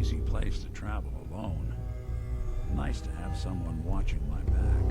easy place to travel alone. Nice to have someone watching my back.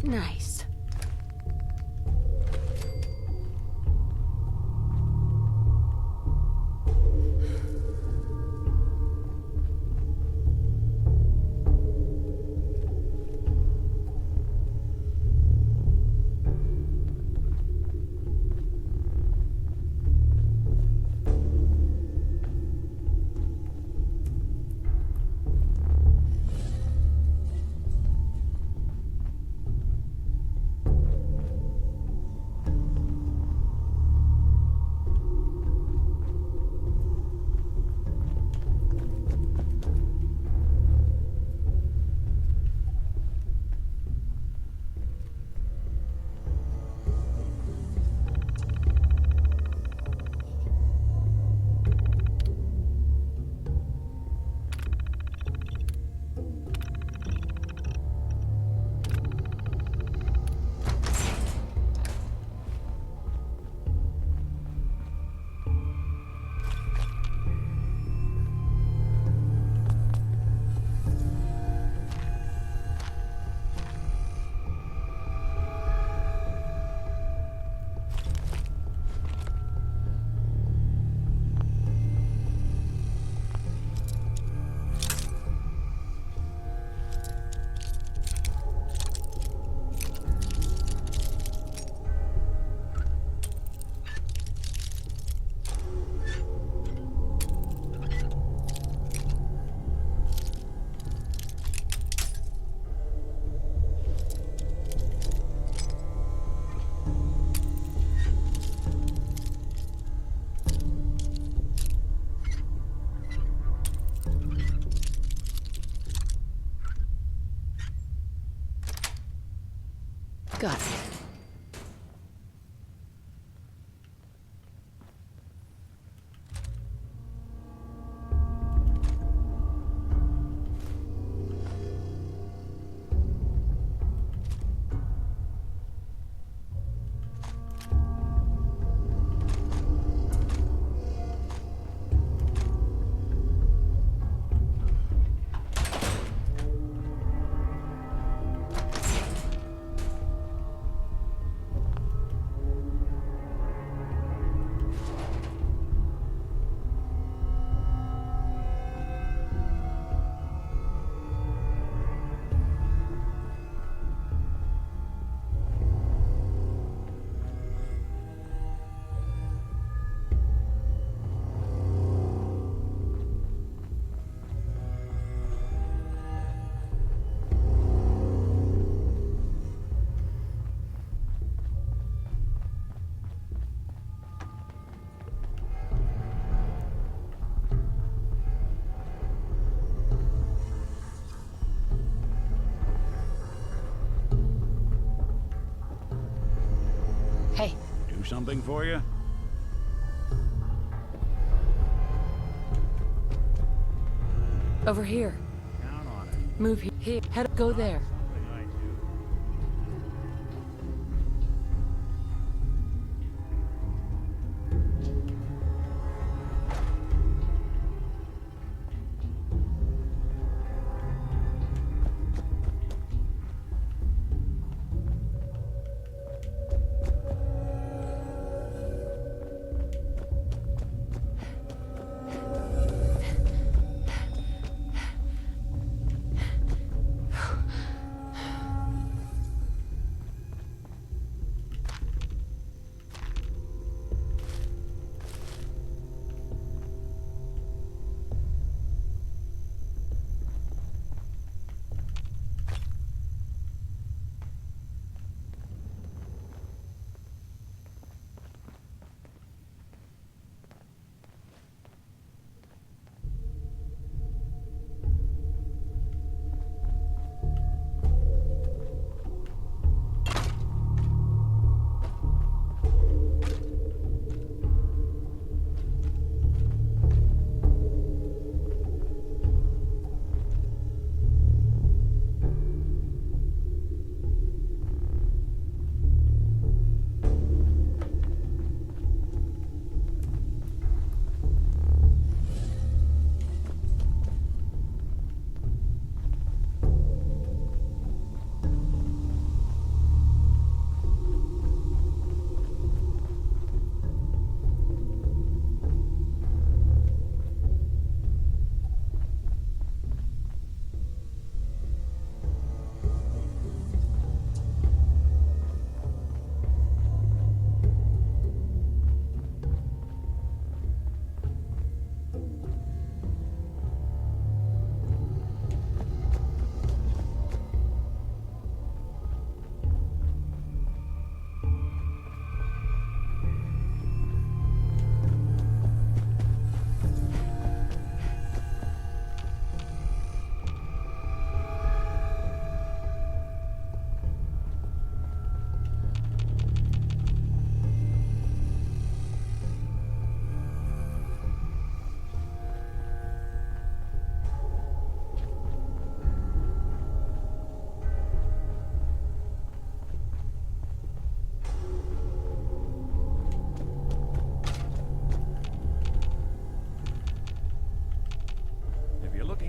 Nice. Got it. Hey. Do something for you? Over here. Count on it. Move here. Here, go there.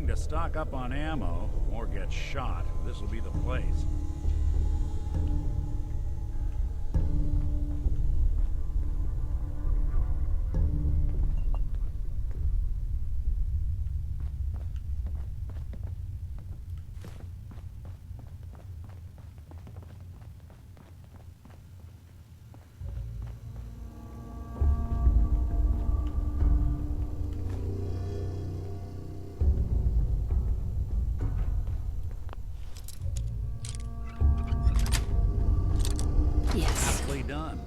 To stock up on ammo or get shot, this will be the place. Yes. Nicely done.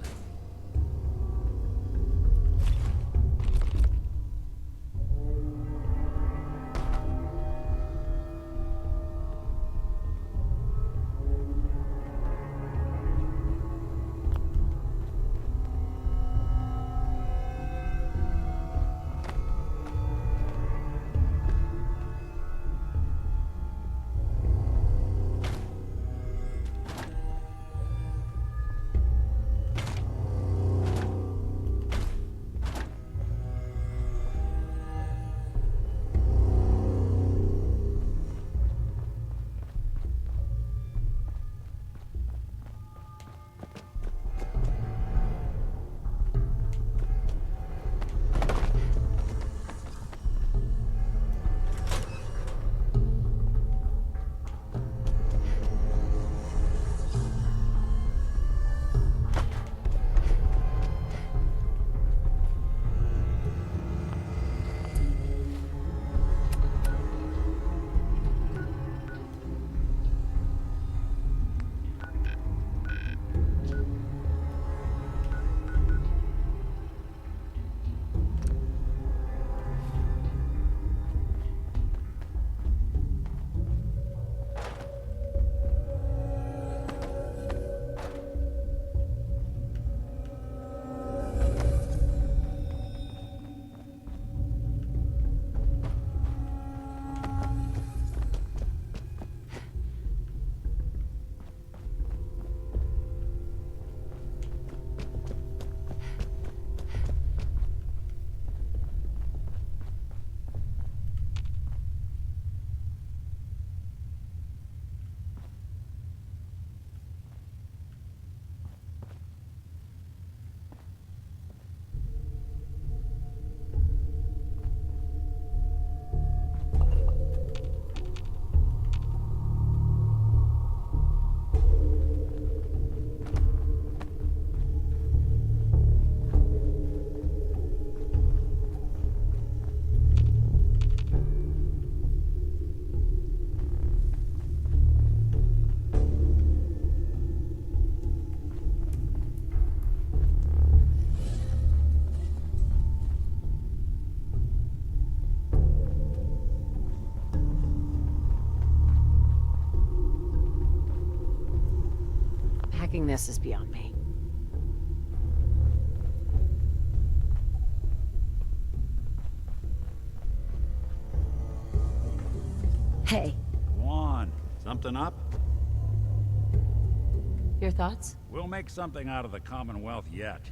Unlocking this is beyond me. Hey, Go on. Something up? your thoughts? We'll make something out of the Commonwealth yet.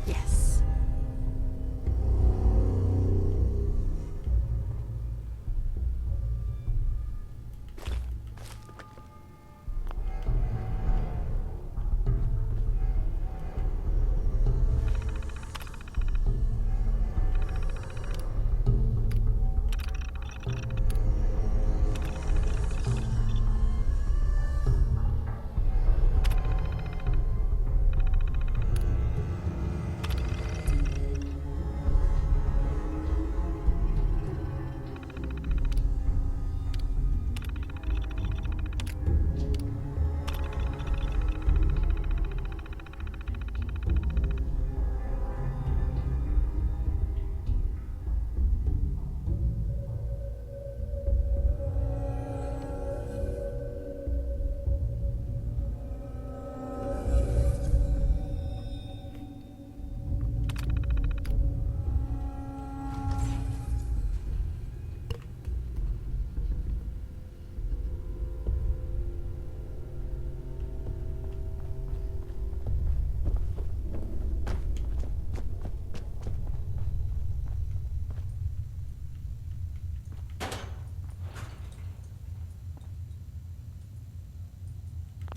Yes.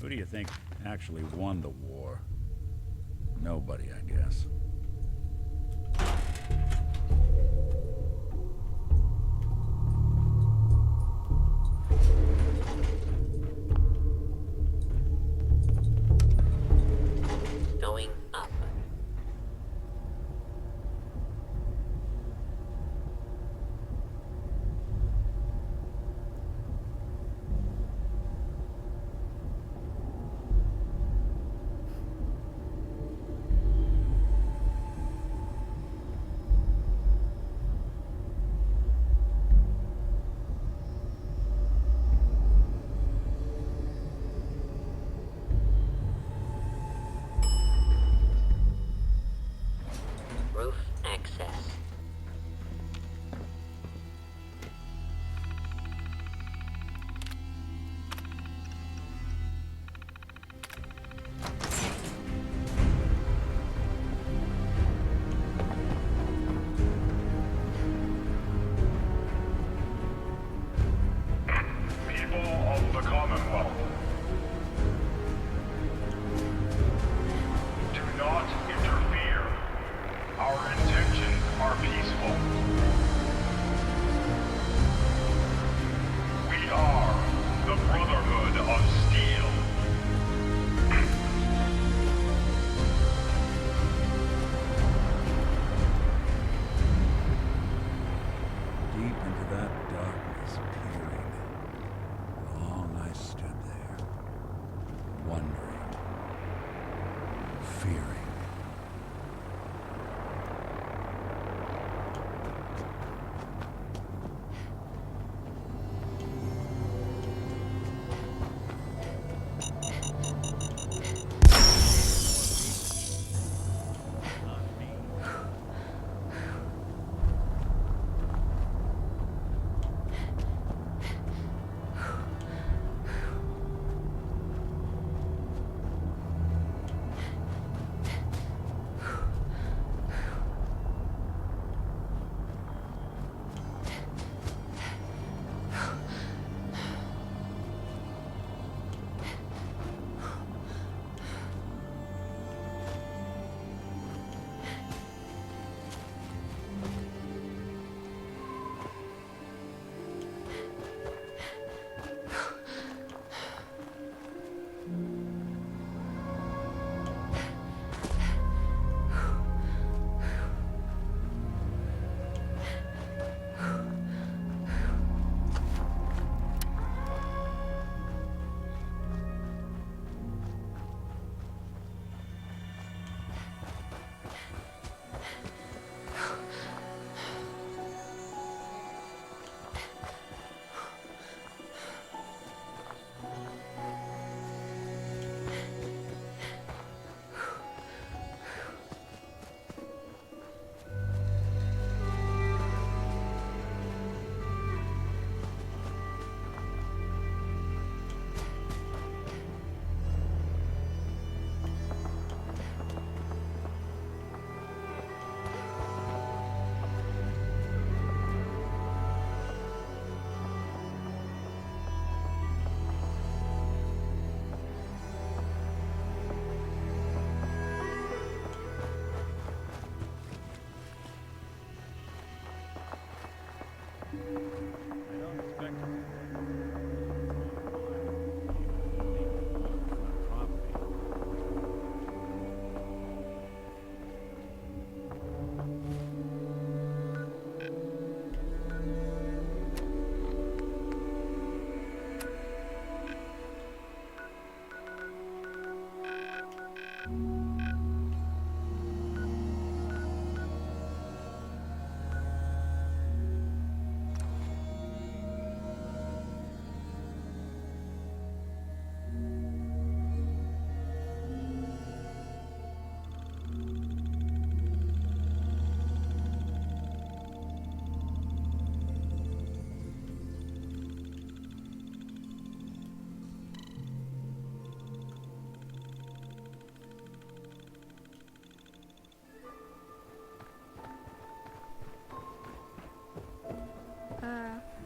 Who do you think actually won the war? Nobody, I guess. Going up. fearing.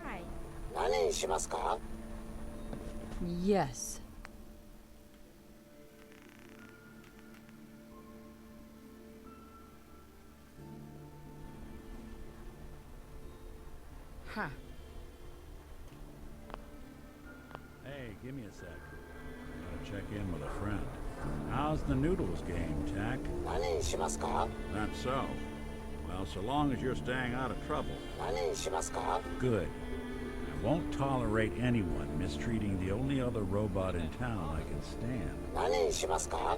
Hi. 何にしますか? Yes. Huh. Hey, give me a sec. Gotta check in with a friend. How's the noodles game, Tack? 何にしますか? That's so. Well, so long as you're staying out of trouble. 何にしますか? Good. I won't tolerate anyone mistreating the only other robot in town I can stand. 何にしますか?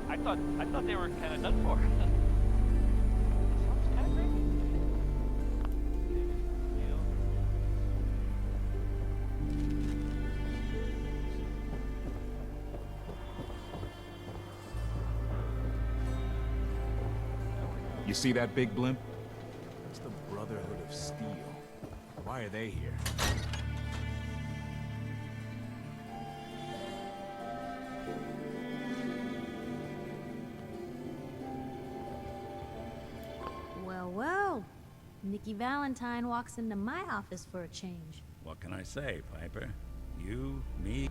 I thought they were kind of done for. Sounds kind of crazy. You see that big blimp? It's the Brotherhood of Steel. Why are they here? Well, Nicky Valentine walks into my office for a change. What can I say, Piper? You, me...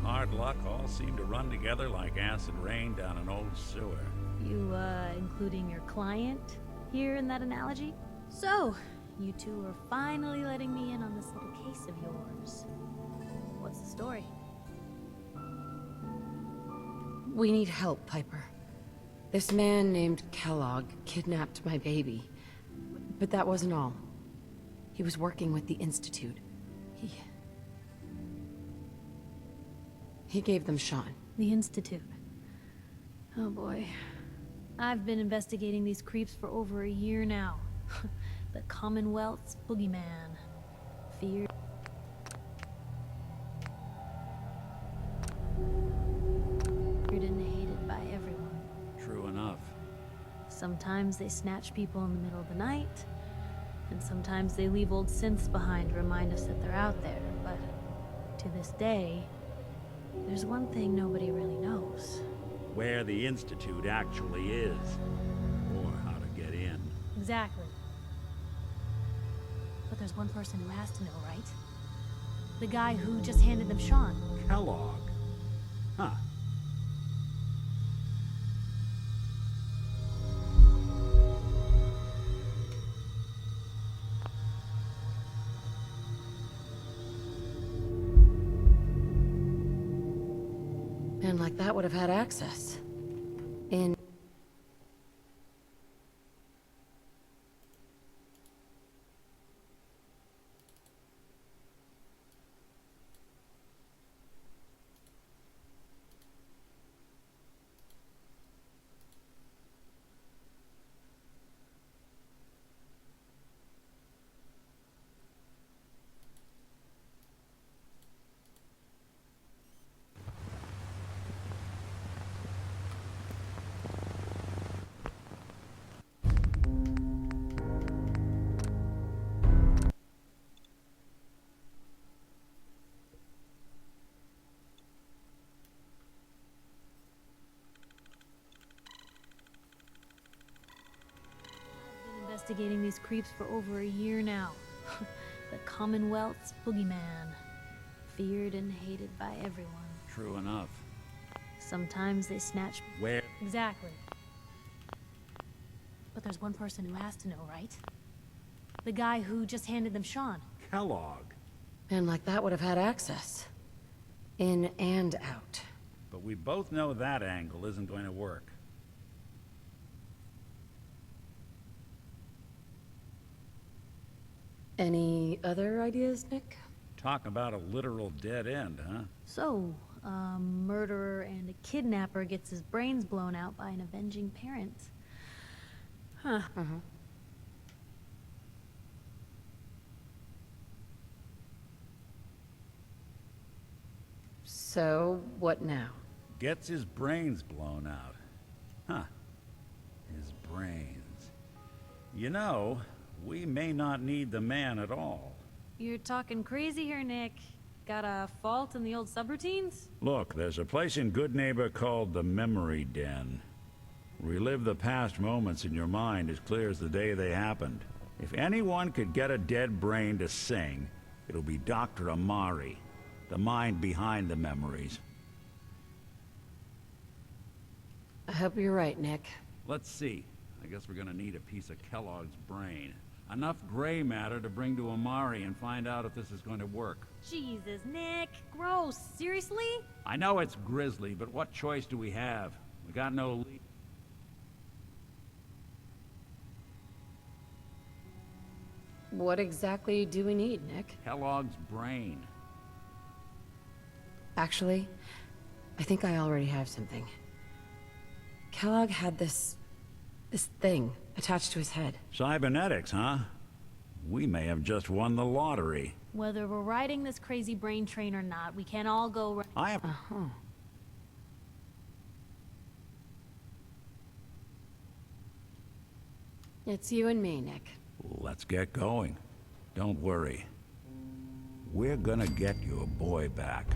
hard luck all seem to run together like acid rain down an old sewer. You, including your client here in that analogy? So, you two are finally letting me in on this little case of yours. What's the story? We need help, Piper. This man named Kellogg kidnapped my baby. But that wasn't all. He was working with the Institute. He gave them Shaun. The Institute. Oh boy. I've been investigating these creeps for over a year now. The Commonwealth's boogeyman. Feared and hated by everyone. True enough. Sometimes they snatch people in the middle of the night, and sometimes they leave old synths behind to remind us that they're out there, but to this day, there's one thing nobody really knows. Where the Institute actually is. Or how to get in. Exactly. But there's one person who has to know, right? The guy who just handed them Shaun. Kellogg. Huh. Man like that would have had access. In... Investigating these creeps for over a year now. The Commonwealth's boogeyman. Feared and hated by everyone. True enough. Sometimes they snatch... Where? Exactly. But there's one person who has to know, right? The guy who just handed them Shaun. Kellogg. Man like that would have had access. In and out. But we both know that angle isn't going to work. Any other ideas, Nick? Talk about a literal dead end, huh? So, a murderer and a kidnapper gets his brains blown out by an avenging parent. Huh. So, what now? Gets his brains blown out. Huh. His brains. You know, we may not need the man at all. You're talking crazy here, Nick. Got a fault in the old subroutines? Look, there's a place in Good Neighbor called the Memory Den. Relive the past moments in your mind as clear as the day they happened. If anyone could get a dead brain to sing, it'll be Dr. Amari, the mind behind the memories. I hope you're right, Nick. Let's see. I guess we're gonna need a piece of Kellogg's brain. Enough gray matter to bring to Amari and find out if this is going to work. Jesus, Nick. Gross. Seriously? I know it's grisly, but what choice do we have? We got no lead. What exactly do we need, Nick? Kellogg's brain. Actually, I think I already have something. Kellogg had this thing attached to his head. Cybernetics, huh? We may have just won the lottery. Whether we're riding this crazy brain train or not, we can't all go... I have... It's you and me, Nick. Let's get going. Don't worry. We're gonna get your boy back.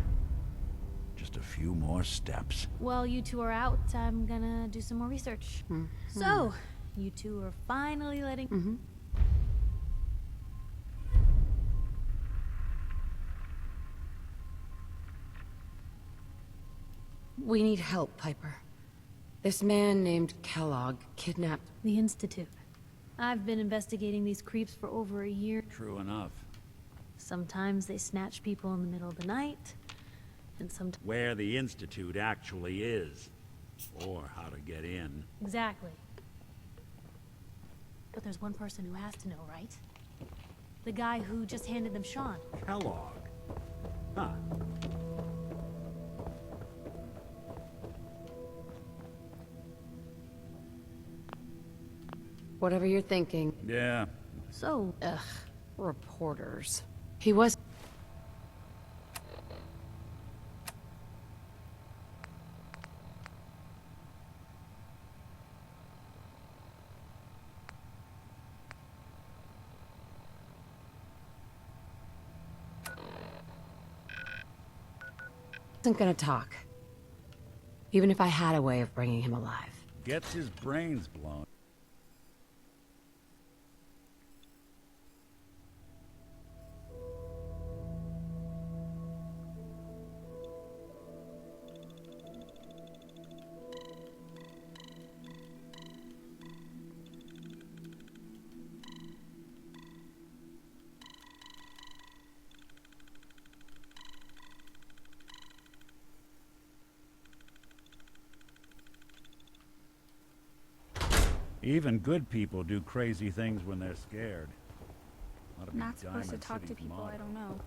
Just a few more steps. While you two are out, I'm gonna do some more research. So, you two are finally letting... We need help, Piper. This man named Kellogg kidnapped... The Institute. I've been investigating these creeps for over a year. True enough. Sometimes they snatch people in the middle of the night, And sometimes... Where the Institute actually is. Or how to get in. Exactly. But there's one person who has to know, right? The guy who just handed them Shaun. Kellogg. Huh. Whatever you're thinking. Yeah. So, Ugh, reporters. He was... wasn't gonna talk. Even if I had a way of bringing him alive. Gets his brains blown. Even good people do crazy things when they're scared. Ought to be Not supposed to Diamond talk to City's people motto. I don't know.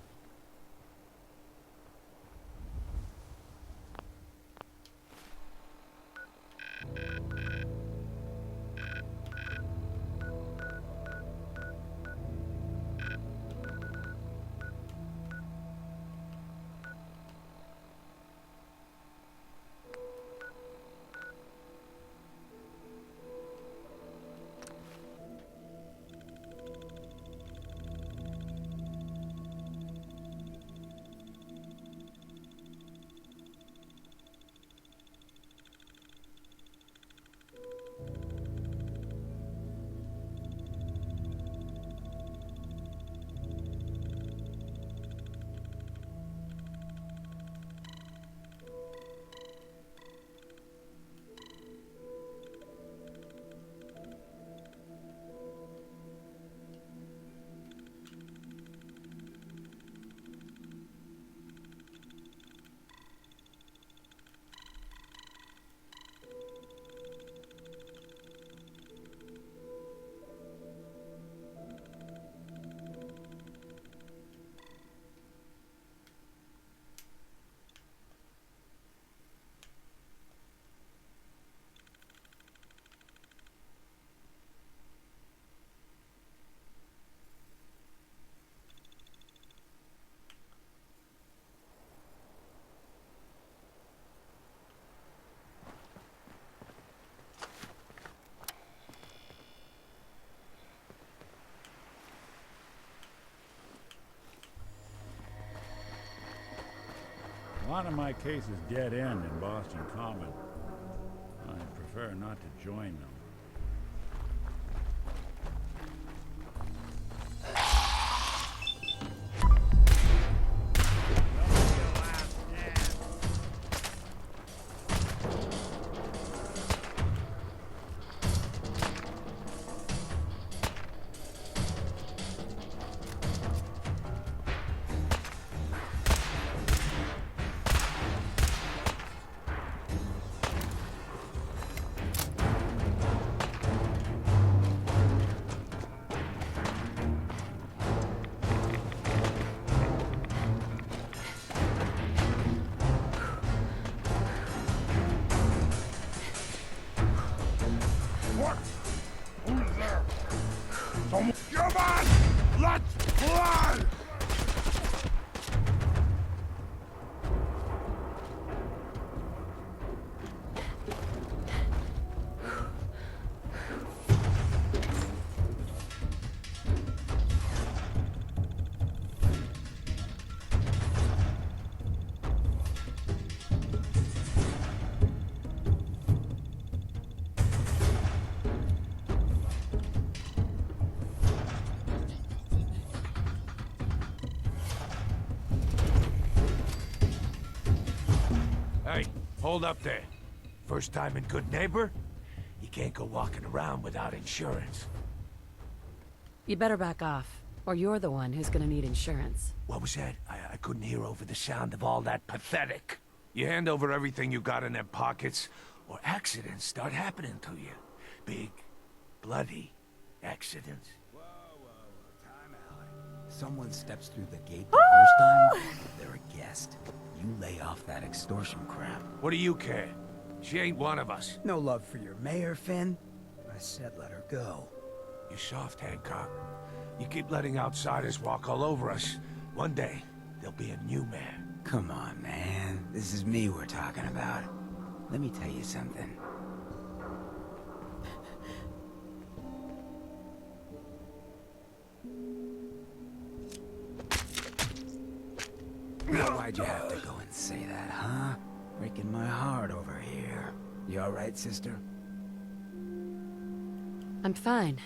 A lot of my cases dead end in Boston Common. I prefer not to join them. What? Who's there? Someone... Come on! Let's fly! Hey, hold up there. First time in Good Neighbor? You can't go walking around without insurance. You better back off. Or you're the one who's gonna need insurance. What was that? I couldn't hear over the sound of all that pathetic. You hand over everything you got in them pockets, or accidents start happening to you. Big, bloody accidents. Time out. Someone steps through the gate the first time, they're a guest. You lay off that extortion crap. What do you care? She ain't one of us. No love for your mayor, Finn? I said let her go. You soft, Hancock. You keep letting outsiders walk all over us. One day, there'll be a new man. Come on, man. This is me we're talking about. Let me tell you something. Why'd you have to go and say that, huh? Breaking my heart over here. You alright, sister? I'm fine.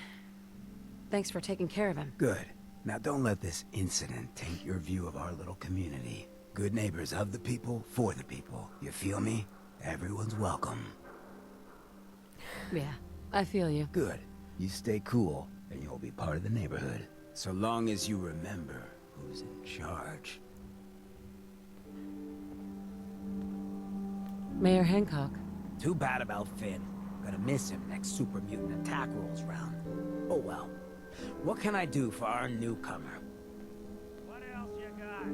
Thanks for taking care of him. Good. Now don't let this incident taint your view of our little community. Good neighbors of the people, for the people. You feel me? Everyone's welcome. Yeah, I feel you. Good. You stay cool, and you'll be part of the neighborhood. So long as you remember who's in charge. Mayor Hancock. Too bad about Finn. Gonna miss him next super mutant attack rolls round. Oh well. What can I do for our newcomer? What else you got?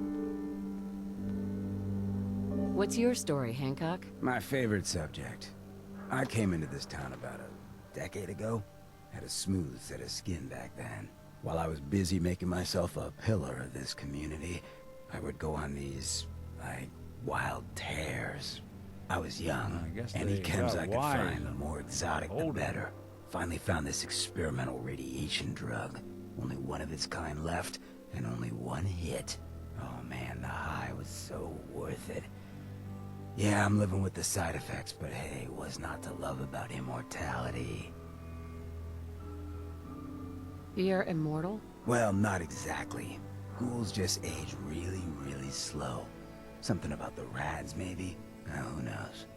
What's your story, Hancock? My favorite subject. I came into this town about a decade ago. Had a smooth set of skin back then. While I was busy making myself a pillar of this community, I would go on these, like, wild tears. I was young. I guess Any they chems got I could wise find, the more exotic, the older. better. Finally found this experimental radiation drug. Only one of its kind left, and only one hit. Oh man, the high was so worth it. Yeah, I'm living with the side effects, but hey, what's not to love about immortality? You're immortal? Well, not exactly. Ghouls just age really, really slow. Something about the rads, maybe? Who knows?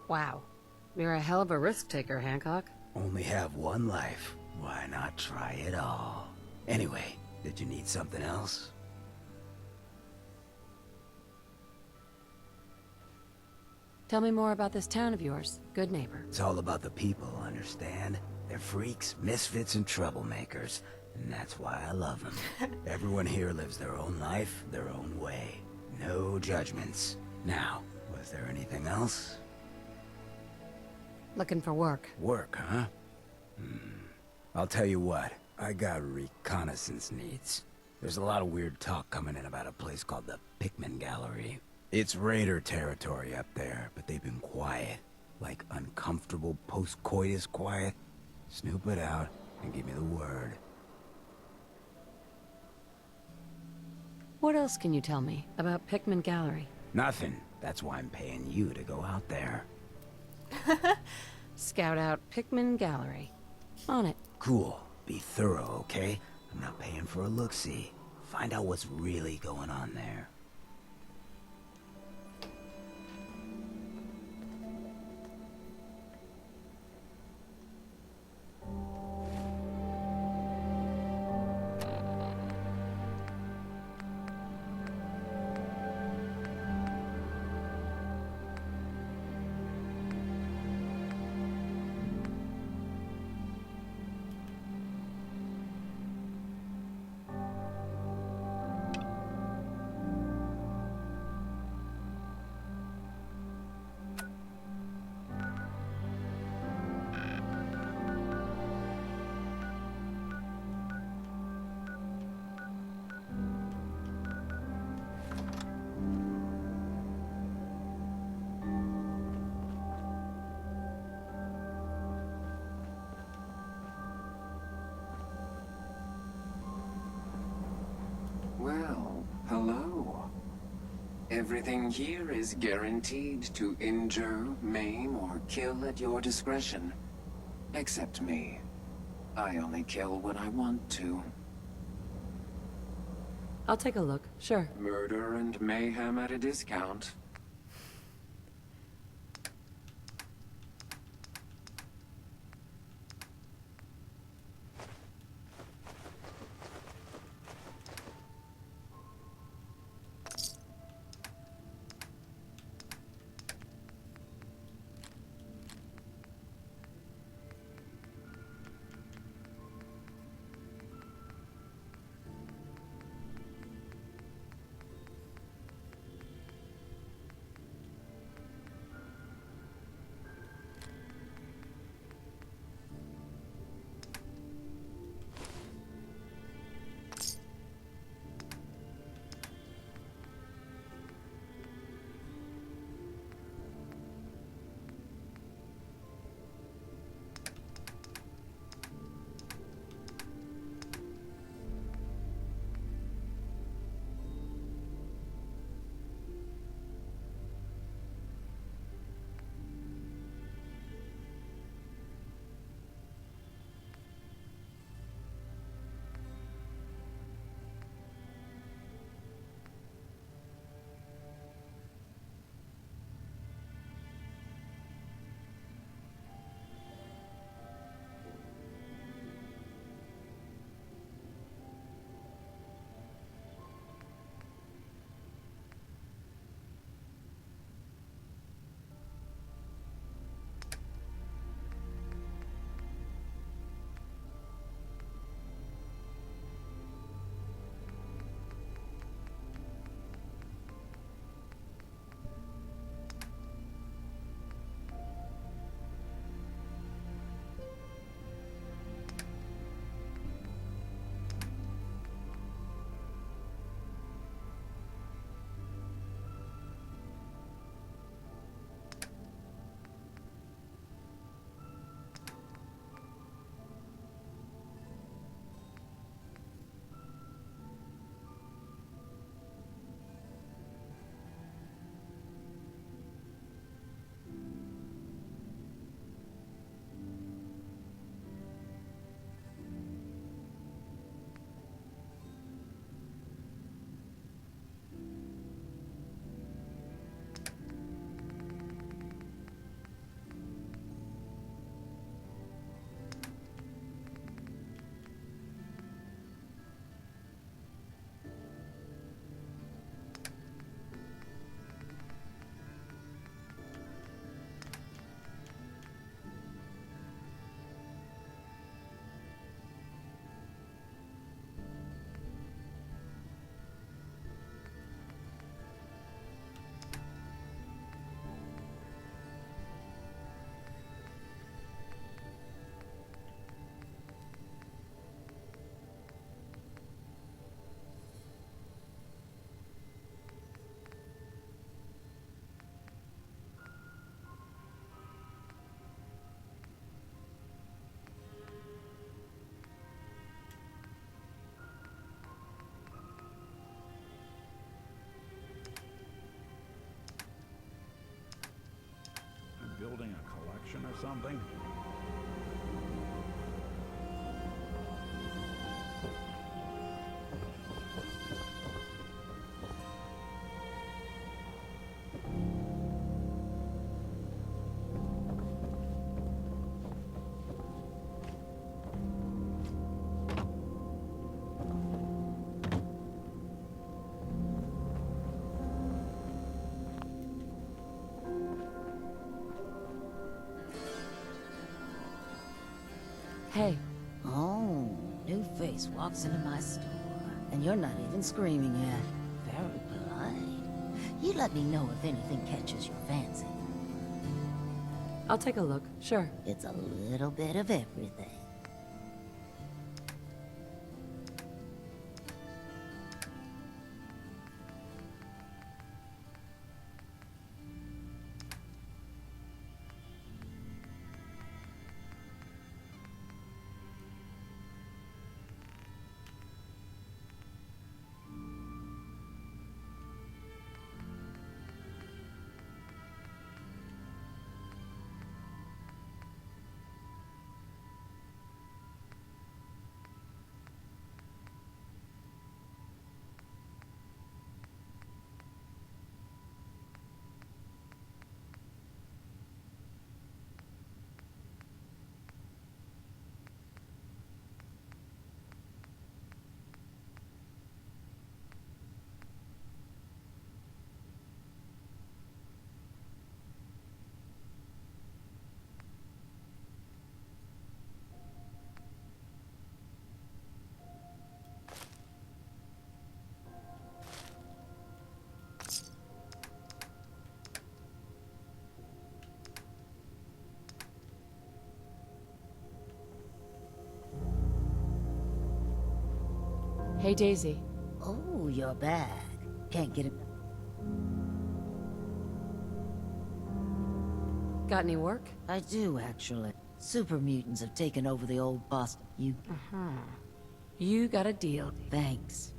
Wow. You're a hell of a risk taker, Hancock. Only have one life. Why not try it all? Anyway, did you need something else? Tell me more about this town of yours, Good Neighbor. It's all about the people, understand? They're freaks, misfits, and troublemakers. And that's why I love them. Everyone here lives their own life, their own way. No judgments. Now, was there anything else? Looking for work. Work, huh? I'll tell you what, I got reconnaissance needs. There's a lot of weird talk coming in about a place called the Pikmin Gallery. It's raider territory up there, but they've been quiet. Like uncomfortable post-coitus quiet. Snoop it out and give me the word. What else can you tell me about Pikmin Gallery? Nothing. That's why I'm paying you to go out there. Scout out Pikmin Gallery. On it. Cool. Be thorough, okay? I'm not paying for a look-see. Find out what's really going on there. Well, hello. Everything here is guaranteed to injure, maim, or kill at your discretion. Except me. I only kill when I want to. I'll take a look, sure. Murder and mayhem at a discount. something? Hey, Oh, new face walks into my store, and you're not even screaming yet. Very polite. You let me know if anything catches your fancy. I'll take a look, sure. It's a little bit of everything. Hey, Daisy. Oh, your bag. Can't get it. Got any work? I do, actually. Super mutants have taken over the old Boston. You... You got a deal. Thanks.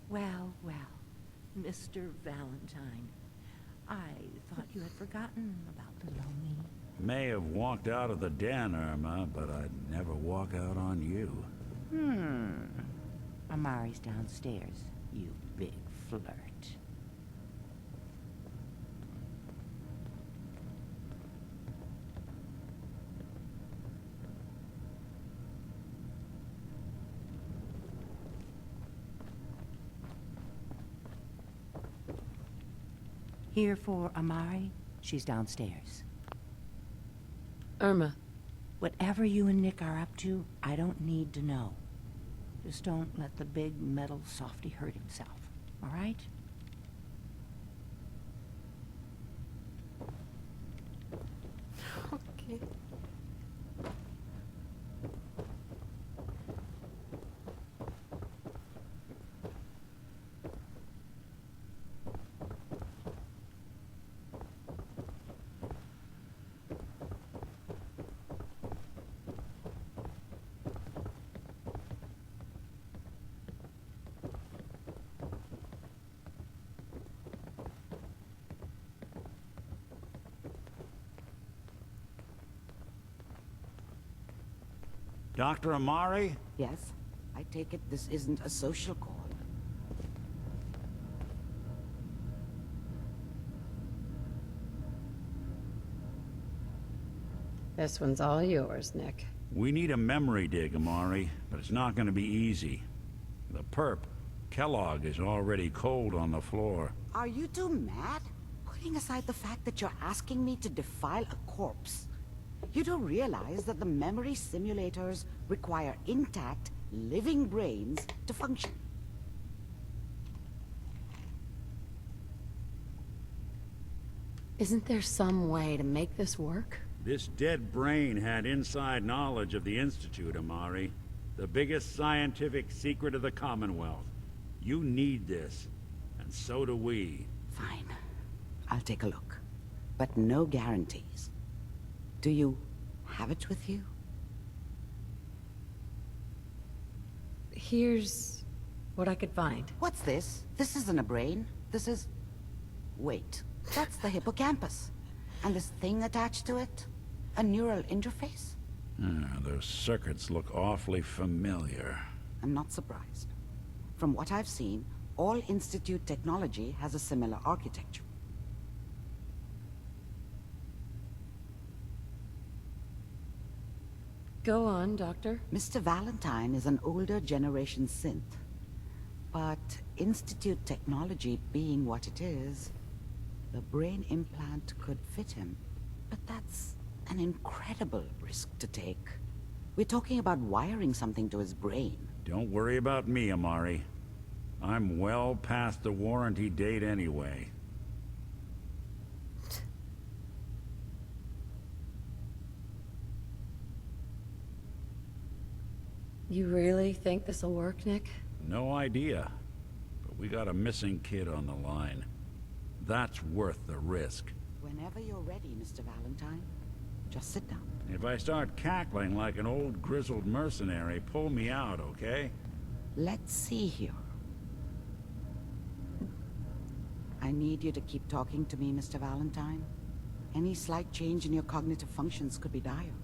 Well, well, Mr. Valentine. I thought you had forgotten about little me. May have walked out of the den, Irma, but I'd never walk out on you. Amari's downstairs, you big flirt. Here for Amari? She's downstairs. Irma. Whatever you and Nick are up to, I don't need to know. Just don't let the big metal softy hurt himself, all right? Okay. Dr. Amari? Yes? I take it this isn't a social call. This one's all yours, Nick. We need a memory dig, Amari, but it's not going to be easy. The perp, Kellogg, is already cold on the floor. Are you two mad? Putting aside the fact that you're asking me to defile a corpse, you do realize that the memory simulators require intact, living brains to function. Isn't there some way to make this work? This dead brain had inside knowledge of the Institute, Amari. The biggest scientific secret of the Commonwealth. You need this, and so do we. Fine. I'll take a look. But no guarantees. Do you have it with you? Here's what I could find. What's this? This isn't a brain. This is... Wait. That's the hippocampus. And this thing attached to it? A neural interface? Those circuits look awfully familiar. I'm not surprised. From what I've seen, all Institute technology has a similar architecture. Go on, Doctor. Mr. Valentine is an older generation synth. But Institute technology being what it is, the brain implant could fit him. But that's an incredible risk to take. We're talking about wiring something to his brain. Don't worry about me, Amari. I'm well past the warranty date anyway. You really think this'll work, Nick? No idea. But we got a missing kid on the line. That's worth the risk. Whenever you're ready, Mr. Valentine, just sit down. If I start cackling like an old grizzled mercenary, pull me out, okay? Let's see here. I need you to keep talking to me, Mr. Valentine. Any slight change in your cognitive functions could be dire.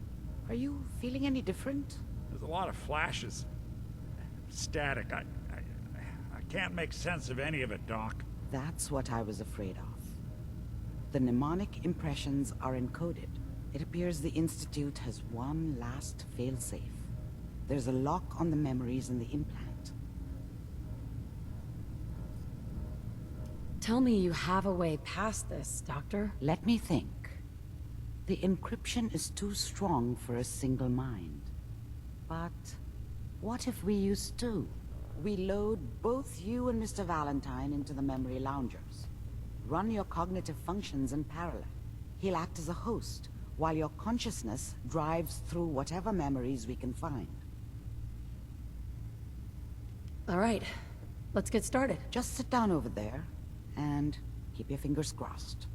Are you feeling any different? There's a lot of flashes. Static. I can't make sense of any of it, Doc. That's what I was afraid of. The mnemonic impressions are encoded. It appears the Institute has one last failsafe. There's a lock on the memories in the implant. Tell me you have a way past this, Doctor. Let me think. The encryption is too strong for a single mind. But what if we use two? We load both you and Mr. Valentine into the memory loungers. Run your cognitive functions in parallel. He'll act as a host, while your consciousness drives through whatever memories we can find. All right, let's get started. Just sit down over there, and keep your fingers crossed.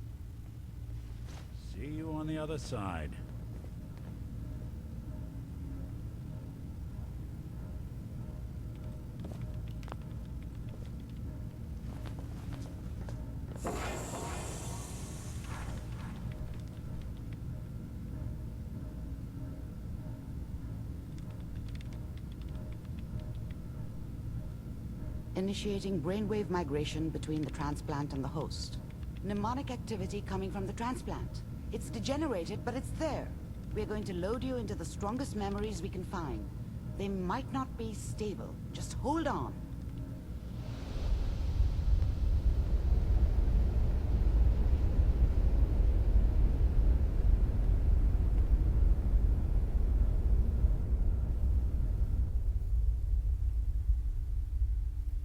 See you on the other side. Initiating brainwave migration between the transplant and the host. Mnemonic activity coming from the transplant. It's degenerated, but it's there. We're going to load you into the strongest memories we can find. They might not be stable. Just hold on.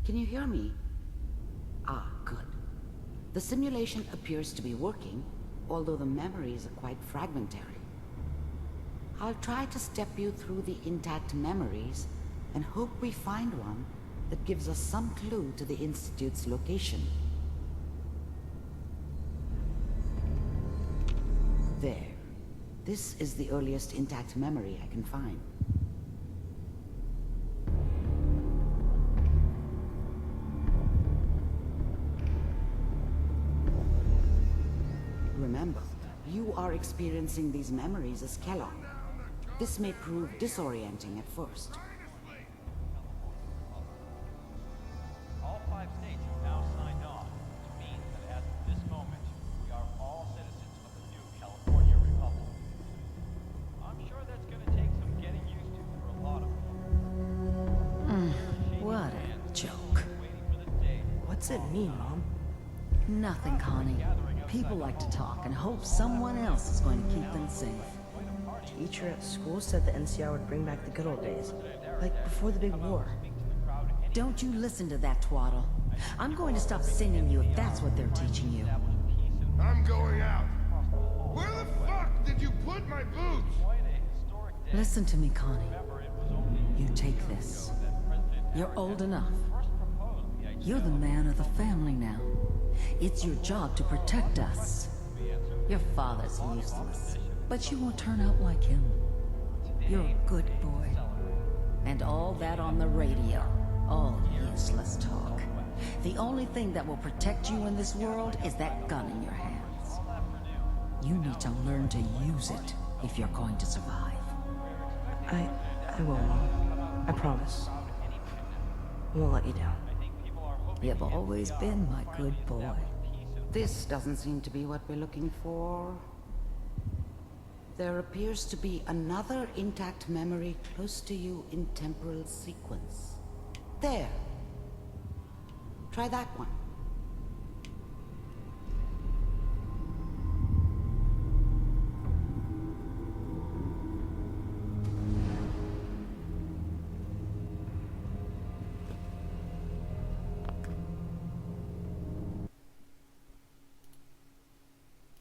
Can you hear me? Ah, good. The simulation appears to be working, although the memories are quite fragmentary. I'll try to step you through the intact memories and hope we find one that gives us some clue to the Institute's location. There. This is the earliest intact memory I can find. Remember, you are experiencing these memories as Kellogg. This may prove disorienting at first. All 5 states have now signed on, which means that as of this moment, we are all citizens of the new California Republic. I'm sure that's going to take some getting used to for a lot of people. What a joke. What's it mean, Mom? Nothing, Connie. People like to talk and hope someone else is going to keep them safe. Teacher at school said the NCR would bring back the good old days, like before the big war. Don't you listen to that twaddle. I'm going to stop singing you if that's what they're teaching you. I'm going out. Where the fuck did you put my boots? Listen to me, Connie. You take this. You're old enough. You're the man of the family now. It's your job to protect us. Your father's useless, but you won't turn out like him. You're a good boy. And all that on the radio, all useless talk. The only thing that will protect you in this world is that gun in your hands. You need to learn to use it if you're going to survive. I will, Mom. I promise. I won't let you down. You've always been my good boy. This doesn't seem to be what we're looking for. There appears to be another intact memory close to you in temporal sequence. There. Try that one.